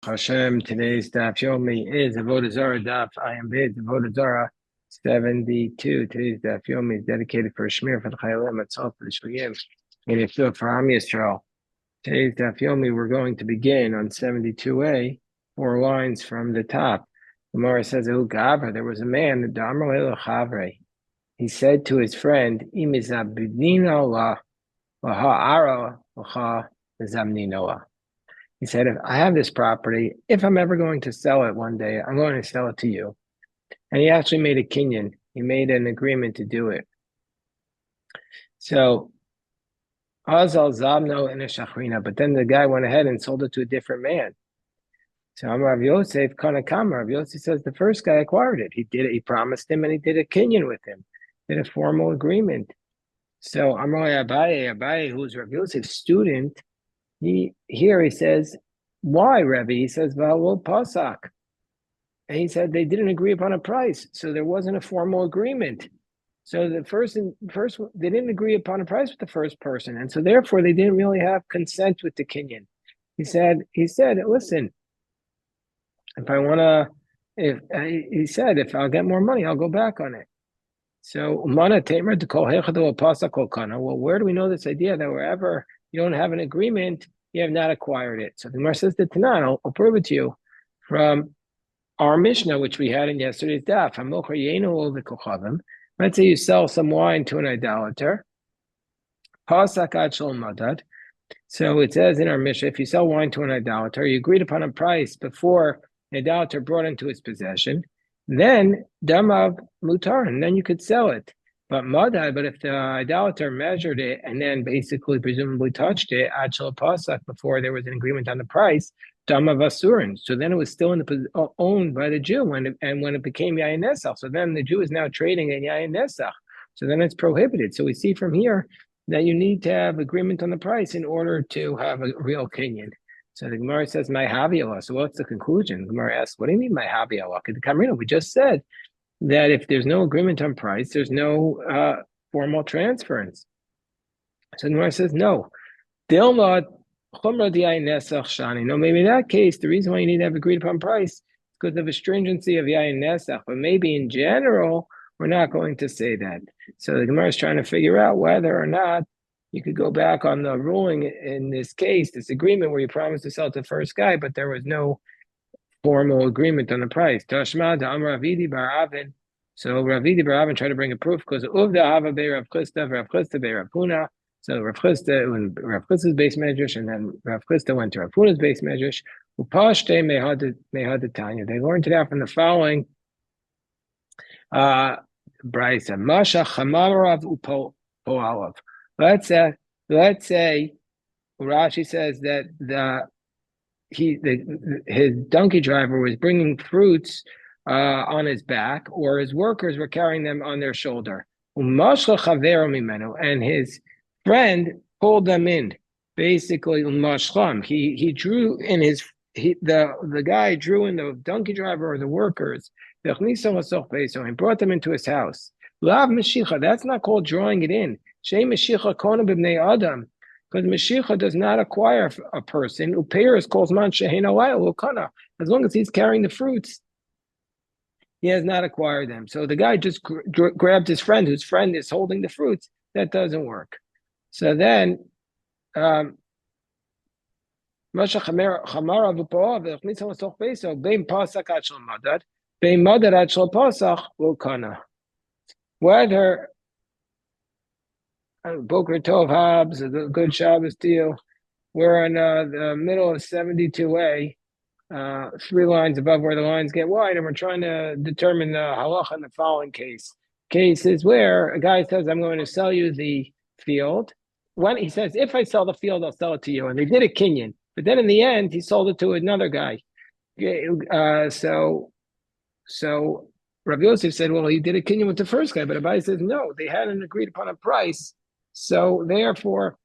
Hashem, today's daf yomi is Avodah Zarah daf. I am bid Avodah Zarah 72. Today's daf yomi is dedicated for Shmir for the Chayalim, Atzal for the Shviyim, and Yifil for Am Yisrael. Today's daf yomi, we're going to begin on 72a, 4 lines from the top. The Gemara says, there was a man, the Damar Leil Chavre. He said to his friend, Imizabidina la Ara Zamninoa. He said, if I have this property, if I'm ever going to sell it one day, I'm going to sell it to you. And he actually made a kinyan. He made an agreement to do it. So, Azal Zabno in a Shachrina, but then the guy went ahead and sold it to a different man. So Rav Yosef Kanakam, Rav Yosef says the first guy acquired it. He did it, he promised him, and he did a kinyan with him, did a formal agreement. So Amroy Abaye, who's Rav Yosef's student, he says, why, Rebbe? He says, well, Pasak. And he said they didn't agree upon a price, so there wasn't a formal agreement. So the first they didn't agree upon a price with the first person, and so therefore they didn't really have consent with the kinyan. He said, listen, if I want to, if I'll get more money, I'll go back on it. So Umana Tamer to call Hechadu Pasak Kolkana. Well, where do we know this idea that wherever you don't have an agreement, you have not acquired it? So the Gemara says the Tanan, I'll prove it to you from our Mishnah, which we had in yesterday's daf. Let's say you sell some wine to an idolater. So it says in our Mishnah, if you sell wine to an idolater, you agreed upon a price before the idolater brought into his possession, then damav mutar, and then you could sell it. But if the idolater measured it and then basically presumably touched it, achal pasak, before there was an agreement on the price, damav asurin. So then it was still owned by the Jew when it became yayin nesach. So then the Jew is now trading in yayin nesach. So then it's prohibited. So we see from here that you need to have agreement on the price in order to have a real kinyan. So the Gemara says, "My haviyalah." So what's the conclusion? The Gemara asks, "What do you mean, my haviyalah?" The Kamrina, we just said that if there's no agreement on price, there's no formal transference. So the Gemara says, "No." Dilma chumra di'ayin nesach shani. No, maybe in that case, the reason why you need to have agreed upon price is because of a stringency of yayin nesach. But maybe in general, we're not going to say that. So the Gemara is trying to figure out whether or not you could go back on the ruling in this case, this agreement where you promised to sell to the first guy, but there was no formal agreement on the price. Tashma da Amar Ravidi bar Avin. So Ravidi bar Avin tried to bring a proof because of the Hava be Rav Chisda be Rav Huna. So Rav Chisda, when Rav Chisda's base medrash, and then Rav Chisda went to Rav Huna's base medrash. Upashte mehad Tanya. They learned it out from the following brisa. Masha chamarav upoalav. Let's say Rashi says that his donkey driver was bringing fruits on his back, or his workers were carrying them on their shoulder. And his friend pulled them in. Basically, he drew in the guy drew in the donkey driver or the workers, and brought them into his house. That's not called drawing it in. Because Mashiach does not acquire a person. Upeiros calls man shehena. As long as he's carrying the fruits, he has not acquired them. So the guy just grabbed his friend, whose friend is holding the fruits. That doesn't work. So then, whether Boker Tov Habs, a good Shabbos deal. We're in the middle of 72a, 3 lines above where the lines get wide, and we're trying to determine the halacha in the following case. Cases where a guy says, I'm going to sell you the field. When he says, if I sell the field, I'll sell it to you. And they did a kinyan. But then in the end, he sold it to another guy. So Rav Yosef said, well, he did a kinyan with the first guy. But Abai says, no, they hadn't agreed upon a price. So therefore,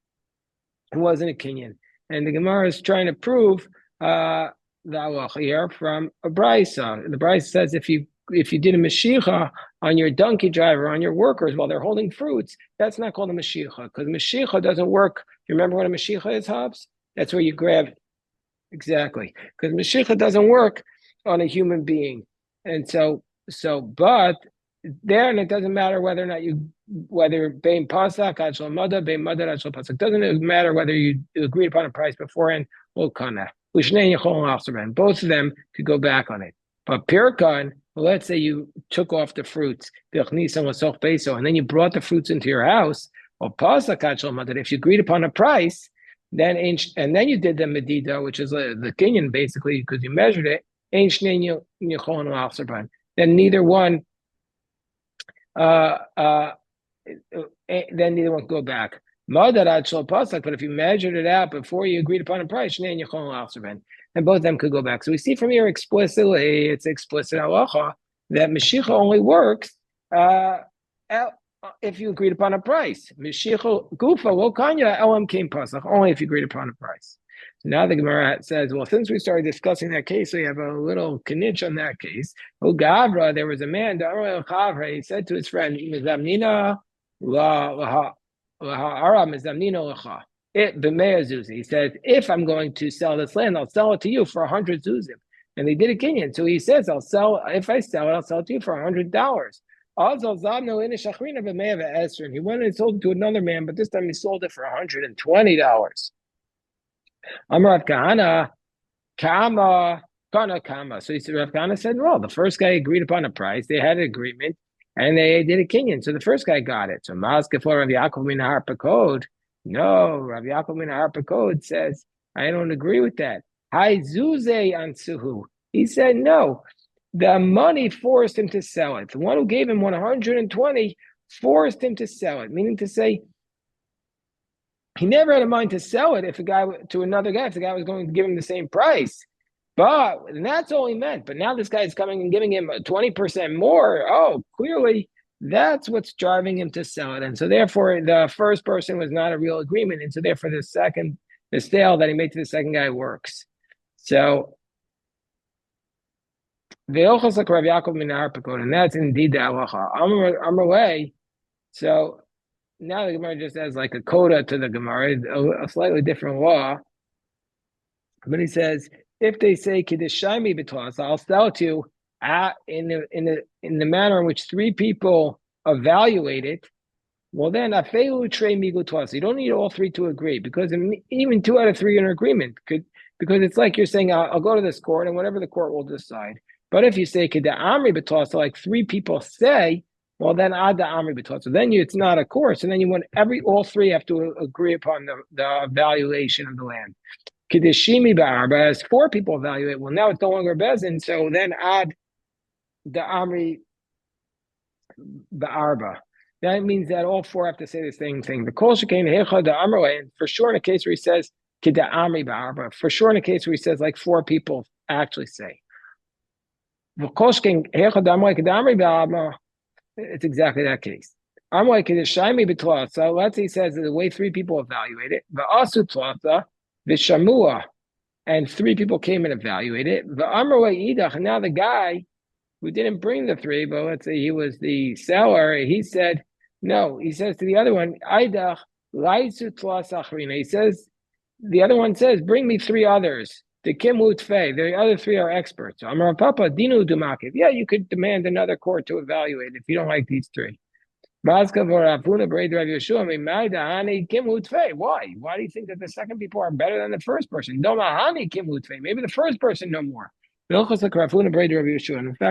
it wasn't a kinyan. And the Gemara is trying to prove the halacha here from a brisa. The brisa says if you did a mashicha on your donkey driver, on your workers while they're holding fruits, that's not called a mashicha, because mashicha doesn't work. You remember what a mashicha is, Hobbs? That's where you grab Exactly, because Mashiach doesn't work on a human being, and but then it doesn't matter whether or not whether bein pasak ad shlamada, bein madad ad pasak. Doesn't matter whether you agreed upon a price beforehand or kana. Both of them could go back on it. But pirkan, let's say you took off the fruits, and then you brought the fruits into your house, or pasak ad shlamada. If you agreed upon a price, then and then you did the medida, which is the kinyan basically, because you measured it. Then neither one then neither one go back. But if you measured it out before you agreed upon a price, then both of them could go back. So we see from here explicitly, it's explicit halacha that Mashiach only works if you agreed upon a price. Mashiach gufa lo kanya elam came pasach, only if you agreed upon a price. So now the Gemara says, well, since we started discussing that case, we have a little kinich on that case. Oh, Gavra, there was a man, he said to his friend, Mizamnina he said, if I'm going to sell this land, I'll sell it to you for 100 zuzim. And they did a kinyan. So he says, if I sell it, I'll sell it to you for $100. And he went and sold it to another man, but this time he sold it for $120. Amar Kahana, Kama. So he said, Rav Kahana said, well, the first guy agreed upon a price. They had an agreement, and they did a kinyan. So the first guy got it. So Maske for Rav Yaakov min Harpakod. No, Rav Yaakov min Harpakod says, I don't agree with that. Hai Zuze Ansuhu. He said, no, the money forced him to sell it. The one who gave him 120 forced him to sell it, meaning to say, he never had a mind to sell it if the guy to another guy, if the guy was going to give him the same price. And that's all he meant. But now this guy is coming and giving him 20% more. Oh, clearly that's what's driving him to sell it. And so therefore the first person was not a real agreement. And so therefore the sale that he made to the second guy works. So and that's indeed the halacha. So now the Gemara just has like a coda to the Gemara, a slightly different law. But he says, if they say Kiddushaimi b'twas, I'll sell it to you in the manner in which three people evaluate it. Well, then afelu trei migu twas. You don't need all three to agree, because even 2 out of 3 are in agreement because it's like you're saying, I'll go to this court and whatever the court will decide. But if you say Kidda Amri b'twas, so like 3 people say, well, then Ad Amri b'twas. So then it's not a course, and then you want all 3 have to agree upon the valuation of the land. Kiddeshimi ba'arba, as 4 people evaluate, well, now it's no longer bezin, so then Ad the Amri ba'arba. That means that all 4 have to say the same thing. The kol shekain hecha the amrle, and for sure in a case where he says kidda amri ba'arba, for sure in a case where he says like 4 people actually say. The kol shekain hecha the amrle kidda amri ba'arba. It's exactly that case. Amrle kidda shaimi b'tla. So let's say he says the way 3 people evaluate it. V'asu tlata v'shamua, and 3 people came and evaluated it. V'amrle idach. And now the guy who didn't bring the 3, but let's say he was the seller, he said. No, he says to the other one, Aidach, Laisu Tlas Achrina. He says, the other one says, bring me 3 others. The Kim Utfei. The other 3 are experts. So Amar Papa, Dinu Dumakiv. Yeah, you could demand another court to evaluate if you don't like these 3. Why? Why do you think that the second people are better than the first person? Maybe the first person no more. In fact,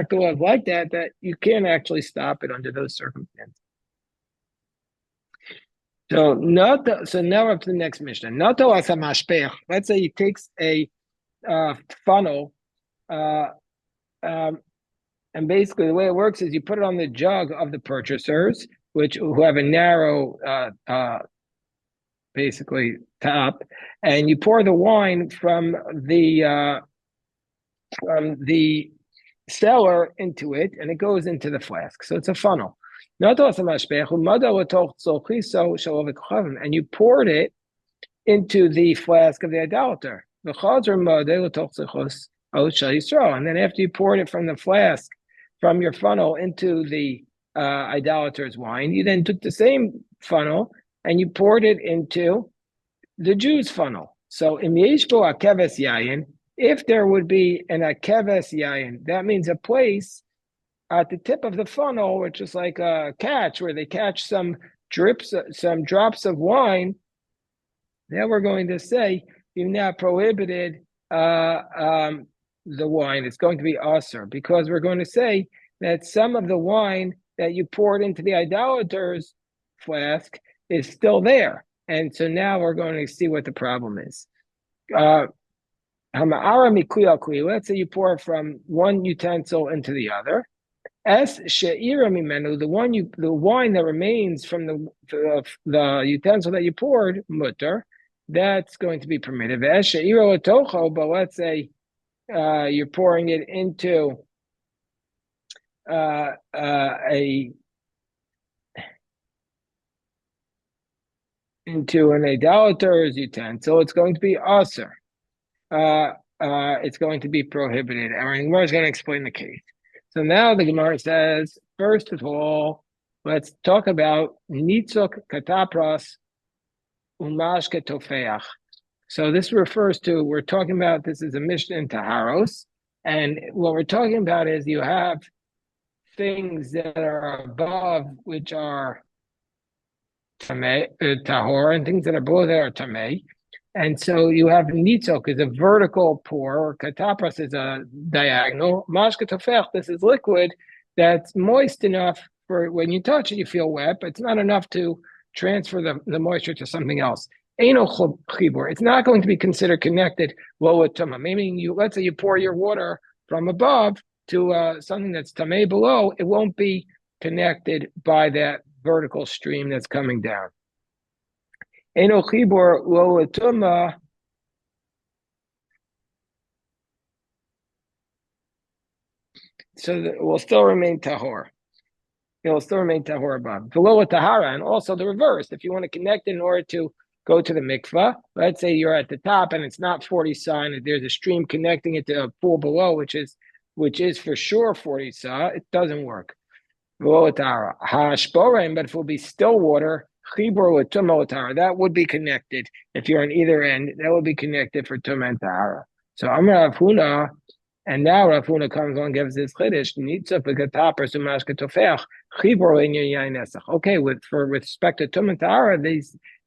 the law is like that you can't actually stop it under those circumstances. So now we're up to the next Mishnah. Let's say he takes a funnel, and basically the way it works is you put it on the jug of the purchasers, who have a narrow, basically top, and you pour the wine from the seller into it, and it goes into the flask. So it's a funnel. And you poured it into the flask of the idolater. And then after you poured it from the flask, from your funnel into the idolater's wine, you then took the same funnel and you poured it into the Jew's funnel. So in Yeshbo Akeves Yayin, If there would be an akeves yayin, that means a place at the tip of the funnel, which is like a catch where they catch some drops of wine. Then we're going to say you've now prohibited the wine. It's going to be usher because we're going to say that some of the wine that you poured into the idolater's flask is still there. And so now we're going to see what the problem is. Let's say you pour from one utensil into the other. As she'ira mimenu, the wine that remains from the utensil that you poured, mutter, that's going to be permitted. As she'ira letocho, but let's say you're pouring it into into an idolater's utensil, it's going to be usher. It's going to be prohibited. And the Gemara is going to explain the case. So now the Gemara says, first of all, let's talk about nitzuk katapras umash ketofeach. So this refers to, we're talking about, this is a Mishnah in Taharos, and what we're talking about is you have things that are above, which are tahor, and things that are below that are tamei. And so you have nitzok is a vertical pour, or katapras is a diagonal. Mashka tofech, this is liquid that's moist enough for when you touch it, you feel wet, but it's not enough to transfer the moisture to something else. Eino chibur, it's not going to be considered connected well with tuma. Meaning, let's say you pour your water from above to something that's tamei below, it won't be connected by that vertical stream that's coming down. Eno chibur lo tuma. So it will still remain tahor. It will still remain tahor above. Below tahara, and also the reverse. If you want to connect in order to go to the mikvah, let's say you're at the top and it's not 40 sa, and there's a stream connecting it to a pool below, which is for sure 40 sa, it doesn't work. Below tahara. Hashborim, but if it will be still water, chibur with tumah tahara, that would be connected. If you're on either end, that would be connected for tumah and tahara. So Amar Rav Huna, and now Rav Huna comes on and gives this chiddush. Okay, with respect to tumah and tahara,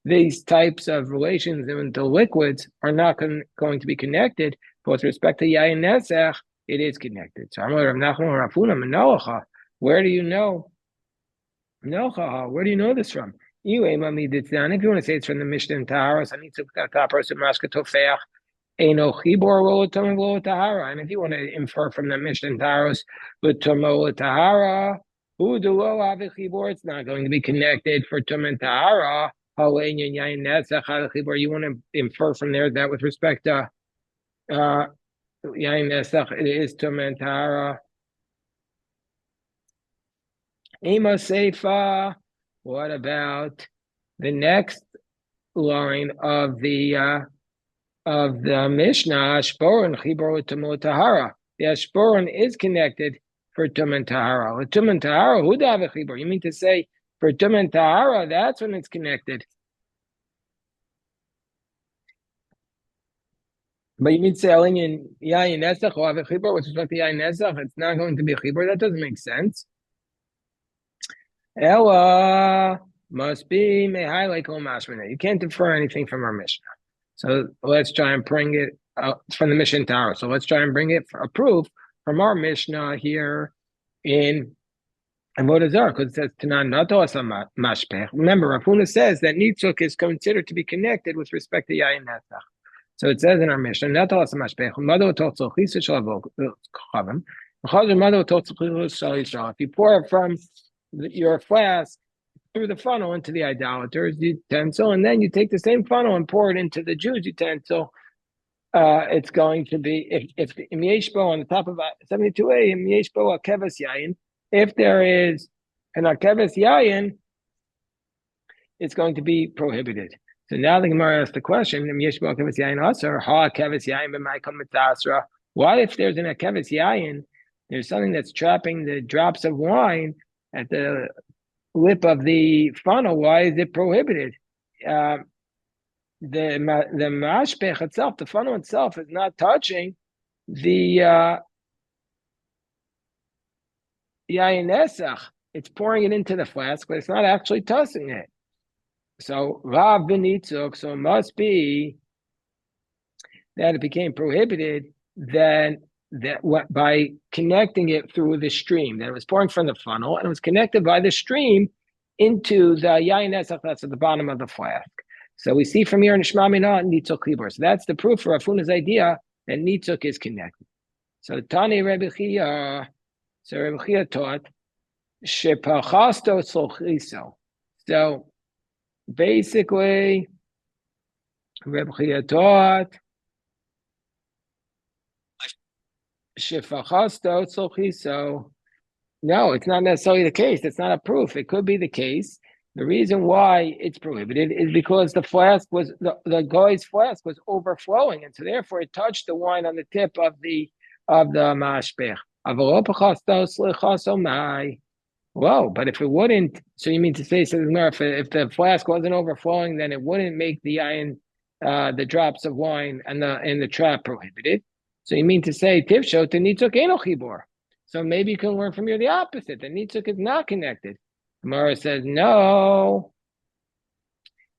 these types of relations into liquids are not going to be connected. But with respect to yayin nesach, it is connected. So Amar Rav Nachman Rav Huna Menolacha. Where do you know? Where do you know this from? If you want to say it's from the Mishnah in Taharos, and if you want to infer from the Mishnah in Taharos, but Tahara, it's not going to be connected for Tum and Tahara. You want to infer from there that with respect to Yain Nesach, it is Tum and Tahara. Ema Seifa. What about the next line of the Mishnah? Ashboron chibur u'tumah tahara. The ashboron is connected for tumah and tahara. Tumah and tahara, who have a chibur? You mean to say for tumah and tahara? That's when it's connected. But you mean to say yayin nesach will have a chibur with respect to yayin nesach? It's not going to be a chibur. That doesn't make sense. Ella must be mehai like mashmina. You can't infer anything from our Mishnah. So let's try and bring it from the Mishnah Tower. So let's try and bring it for a proof from our Mishnah here in Avodah Zarah, because it says Tanan Nato Asam Mashpech. Remember, Rav Huna says that Nitzuk is considered to be connected with respect to Yayin Netzach. So it says in our Mishnah, Nato Asam Mashpech, Mado Totzel Chisa Shalavok Chavim, Mado Totzel Chisa If you pour it from your flask through the funnel into the idolater's utensil, and then you take the same funnel and pour it into the Jew's utensil, it's going to be, if Yeshbo on the top of 72a, Yeshbo Akeves Yayin, if there is an Akeves Yayin, it's going to be prohibited. So now the Gemara asks the question, Yeshbo Akeves Yayin Asar, Ha Akeves Yayin b'maikom mitzasra. Why, if there's an Akeves Yayin, there's something that's trapping the drops of wine at the lip of the funnel, why is it prohibited? the mashpech itself, the funnel itself, is not touching the yayin nesach. It's pouring it into the flask, but it's not actually touching it. So Rav b'nitzuk, so it must be that it became prohibited then that by connecting it through the stream, that it was pouring from the funnel and it was connected by the stream into the yayin nesach that's at the bottom of the flask. So we see from here Nishma Mina nitzuk klibor. So that's the proof for Rafuna's idea that nitzuk is connected. So Tani Rebbe Chia, so Rebbe Chia taught shepachasto tzolchiso. So basically, Rebbe Chia taught shepachasto tzolchiso. No, it's not necessarily the case. It's not a proof. It could be the case. The reason why it's prohibited is because the flask was the guy's flask was overflowing, and so therefore it touched the wine on the tip of the mashpech. Whoa, but if it wouldn't, so you mean to say, so if the flask wasn't overflowing, then it wouldn't make the iron, the drops of wine and the trap prohibited. So you mean to say tivshot the nitzuk eno chibor. So maybe you can learn from here the opposite. The nitzuk is not connected. Gemara says no.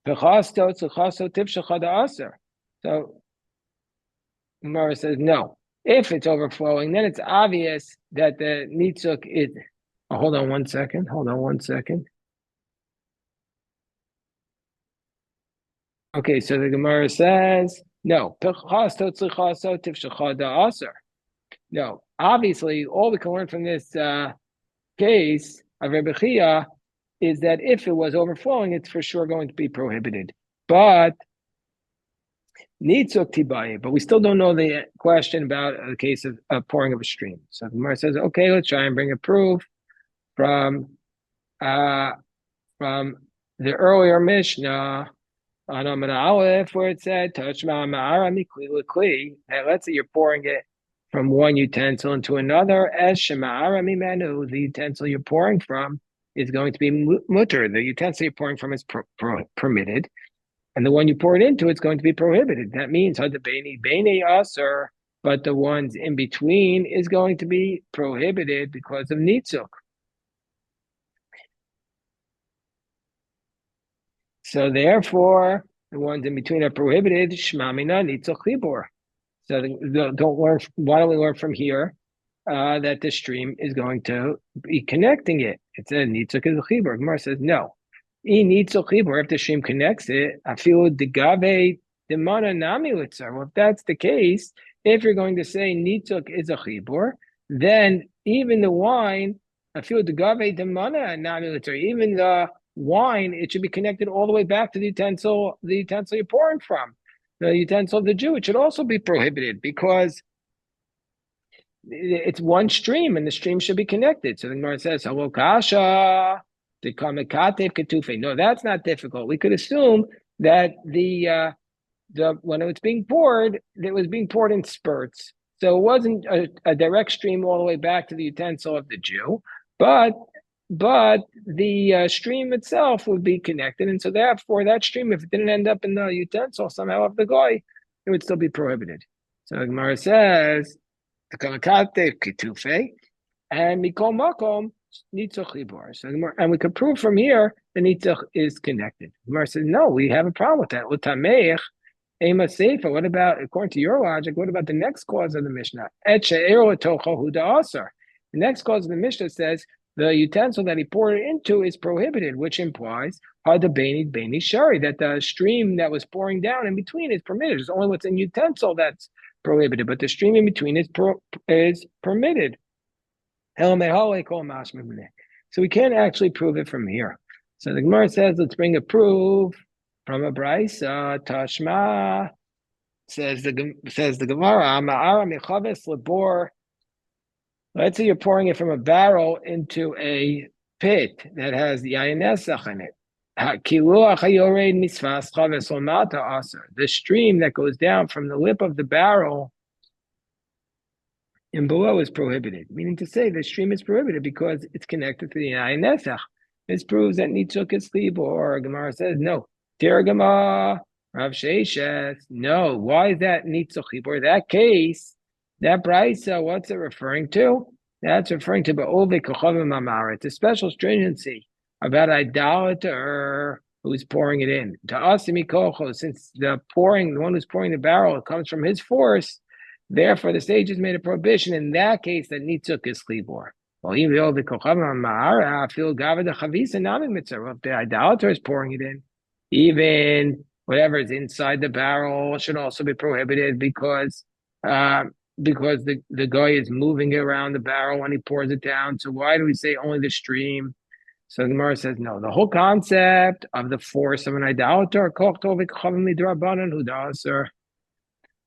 So Gemara says no. If it's overflowing, then it's obvious that the nitzuk is. Oh, hold on one second. Okay, so the Gemara says no. No, obviously, all we can learn from this case of Rebbe Chia is that if it was overflowing, it's for sure going to be prohibited. But nitzuk tibaye, but we still don't know the question about the case of pouring of a stream. So the Gemara says, okay, let's try and bring a proof from the earlier Mishnah on Amud Aleph, where it said, "Touch ma'ara mikli l'kli." Let's say you're pouring it from one utensil into another. As shema'ara mimenu, the utensil you're pouring from is going to be mutter. The utensil you're pouring from is permitted, and the one you pour it into is going to be prohibited. That means hadabeni bene aser, but the ones in between is going to be prohibited because of nitzuk. So therefore, the ones in between are prohibited. Shmamina nitzuk chibor. So don't learn. Why don't we learn from here that the stream is going to be connecting it? It says nitzuk is a chibor. Gemara says no. Nitzuk chibor. If the stream connects it, I feel degave demana nami litzar. Well, if that's the case, if you're going to say nitzuk is a chibor, then even the wine, I feel degave demana nami litzar. Even the wine, it should be connected all the way back to the utensil you're pouring from. The utensil of the Jew, it should also be prohibited because it's one stream and the stream should be connected. So the Gemara says, "Hello, kasha." No, that's not difficult. We could assume that the when it was being poured, it was being poured in spurts. So it wasn't a direct stream all the way back to the utensil of the Jew, but the stream itself would be connected, and so therefore that stream, if it didn't end up in the utensil somehow of the guy, it would still be prohibited. So the Gemara says, and mikol makom nitzuk chibor. So and we could prove from here the nitzuk is connected. The Gemara says, no, we have a problem with that. Utameich ema seifa. What about, according to your logic, what about the next clause of the Mishnah? Et she'ero tocho hu da'asar. The next clause of the Mishnah says the utensil that he poured it into is prohibited, which implies beni shari, that the stream that was pouring down in between is permitted. It's only what's in utensil that's prohibited, but the stream in between is permitted. So we can't actually prove it from here. So the Gemara says, let's bring a proof from a brisa. Tashma says the Gemara, Ma'ara mechaves lebor. Let's say you're pouring it from a barrel into a pit that has the yayin nesach in it. The stream that goes down from the lip of the barrel and below is prohibited. Meaning to say the stream is prohibited because it's connected to the yayin nesach. This proves that nitzuk is chibor. Or Gemara says no. Tergama, Rav Sheishes, no. Why is that Nitzuch Chibur? That case, that brisa, what's it referring to? That's referring to Ba'ove Kochavim Amar. It's a special stringency about idolater who's pouring it in. To Asimi Kocho, since the one who's pouring the barrel, comes from his force, therefore the sage has made a prohibition in that case that Nitzuk is Chibur. Well, even though the Kochavim Amar, I feel Gavada Chavisa Nami Mitzvah. If the idolater is pouring it in, even whatever is inside the barrel should also be prohibited because the guy is moving it around the barrel when he pours it down. So why do we say only the stream? So the Gemara says no. The whole concept of the force of an idolater, the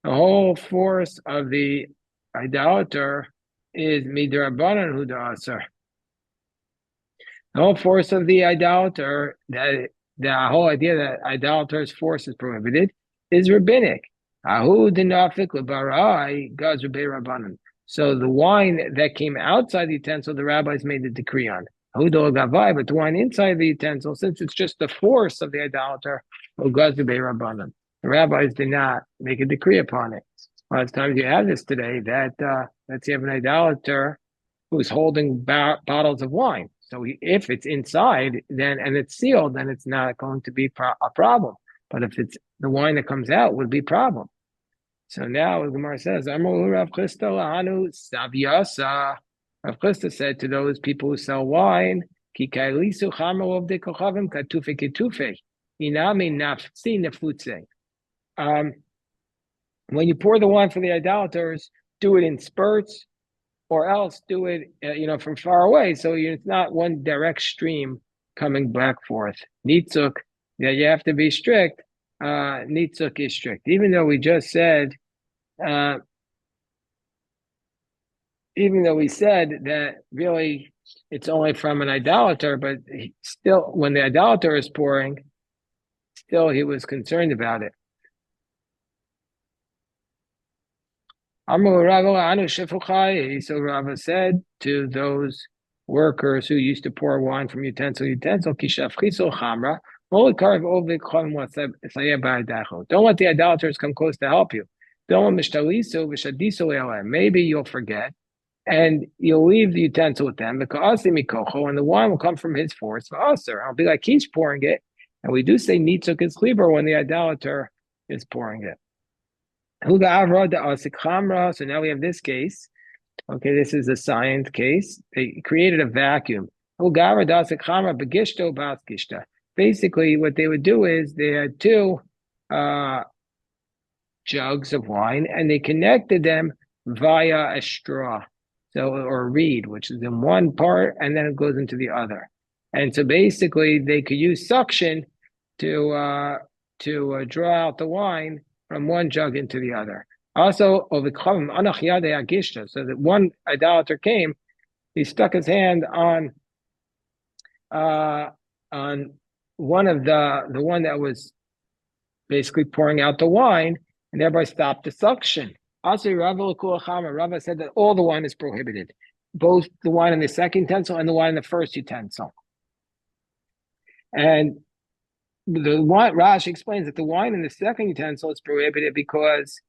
whole force of the idolater is midrabanan hudaser. The whole force of the idolater, that the whole idea that idolater's force is prohibited, is rabbinic. So the wine that came outside the utensil, the rabbis made the decree on. But the wine inside the utensil, since it's just the force of the idolater, the rabbis did not make a decree upon it. A lot of times you have this today that let's say you have an idolater who's holding bottles of wine. So if it's inside, and it's sealed, then it's not going to be a problem. But if it's the wine that comes out, would be a problem. So now the Gemara says, Rav Chisda said to those people who sell wine, when you pour the wine for the idolaters, do it in spurts, or else do it, from far away. So it's not one direct stream coming back forth. Nitzuk, you have to be strict. Nitzuk is strict. Even though we just said, even though we said that really it's only from an idolater, but still, when the idolater is pouring, still he was concerned about it. So Rava said to those workers who used to pour wine from utensil, don't let the idolaters come close to help you. Maybe you'll forget, and you'll leave the utensil with them, and the wine will come from his force. I'll be like he's pouring it, and we do say nitzuk is chliber when the idolater is pouring it. So now we have this case. Okay, this is a science case. They created a vacuum. Basically, what they would do is they had two jugs of wine, and they connected them via a straw, or a reed, which is in one part, and then it goes into the other. And so basically, they could use suction to draw out the wine from one jug into the other. Also, so that one idolater came, he stuck his hand on one of the one that was basically pouring out the wine, and thereby stopped the suction. Also, Rava said that all the wine is prohibited, both the wine in the second utensil and the wine in the first utensil. And the wine, Rashi explains that the wine in the second utensil is prohibited because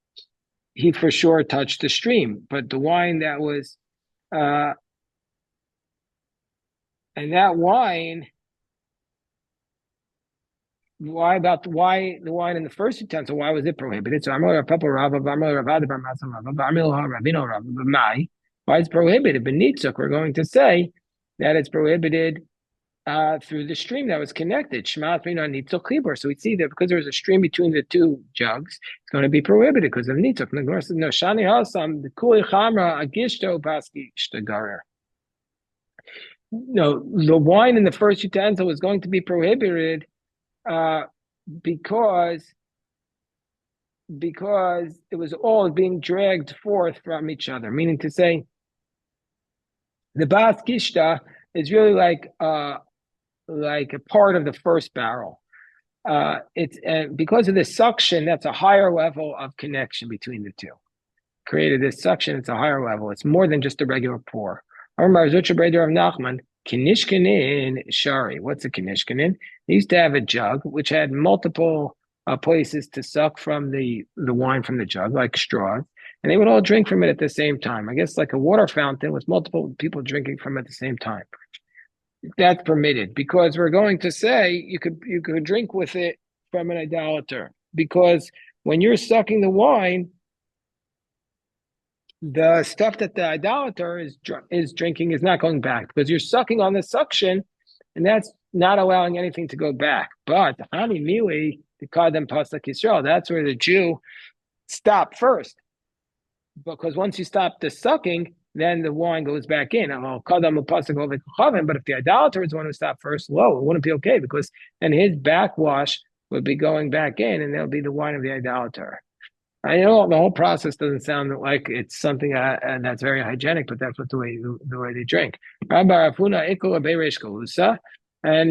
he for sure touched the stream, but the wine that was, and that wine, why the wine in the first utensil? Why was it prohibited? So why it's prohibited? But Nitzuk, we're going to say that it's prohibited through the stream that was connected. So we see that because there's a stream between the two jugs, it's going to be prohibited because of nitzuk. No, the wine in the first utensil was going to be prohibited because it was all being dragged forth from each other. Meaning to say, the bas kishta is really like a part of the first barrel. It's because of the suction, that's a higher level of connection between the two. Created this suction, it's a higher level. It's more than just a regular pour. What's a kinishkanin? They used to have a jug which had multiple places to suck from the wine from the jug, like straws, and they would all drink from it at the same time. I guess like a water fountain with multiple people drinking from it at the same time. That's permitted because we're going to say you could drink with it from an idolater because when you're sucking the wine, the stuff that the idolater is drinking is not going back because you're sucking on the suction, and that's not allowing anything to go back. But Hani Mili, the Kadam Pasuk Yisrael, that's where the Jew stopped first. Because once you stop the sucking, then the wine goes back in. But if the idolater is the one who stopped first, low, it wouldn't be okay because then his backwash would be going back in, and there'll be the wine of the idolater. I know the whole process doesn't sound like it's something that's very hygienic, but that's what the way they drink. And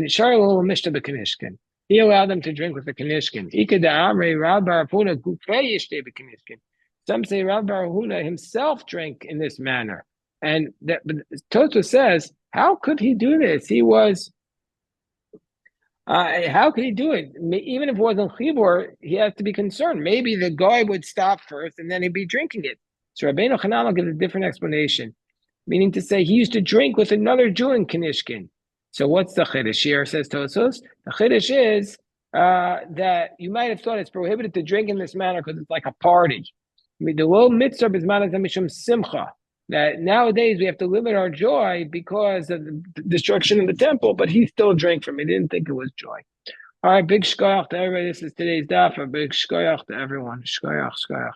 Sharlo Mishta Bekanishkin. He allowed them to drink with the Kanishkin. Some say Rav Bar Huna himself drank in this manner. And that, but Tosfos says, how could he do this? He was how could he do it? Even if it wasn't chibur, he has to be concerned. Maybe the guy would stop first and then he'd be drinking it. So Rabbeinu Hananel gives a different explanation, meaning to say he used to drink with another Jew in Kanishkin. So what's the chiddush here, says Tosfos? The chiddush is that you might have thought it's prohibited to drink in this manner because it's like a party. I mean, the little mitzvah is mishum simcha. That nowadays we have to limit our joy because of the destruction of the temple, but he still drank from it. He didn't think it was joy. All right, big shkoyach to everybody. This is today's daf. A big shkoyach to everyone. Shkoyach, shkoyach.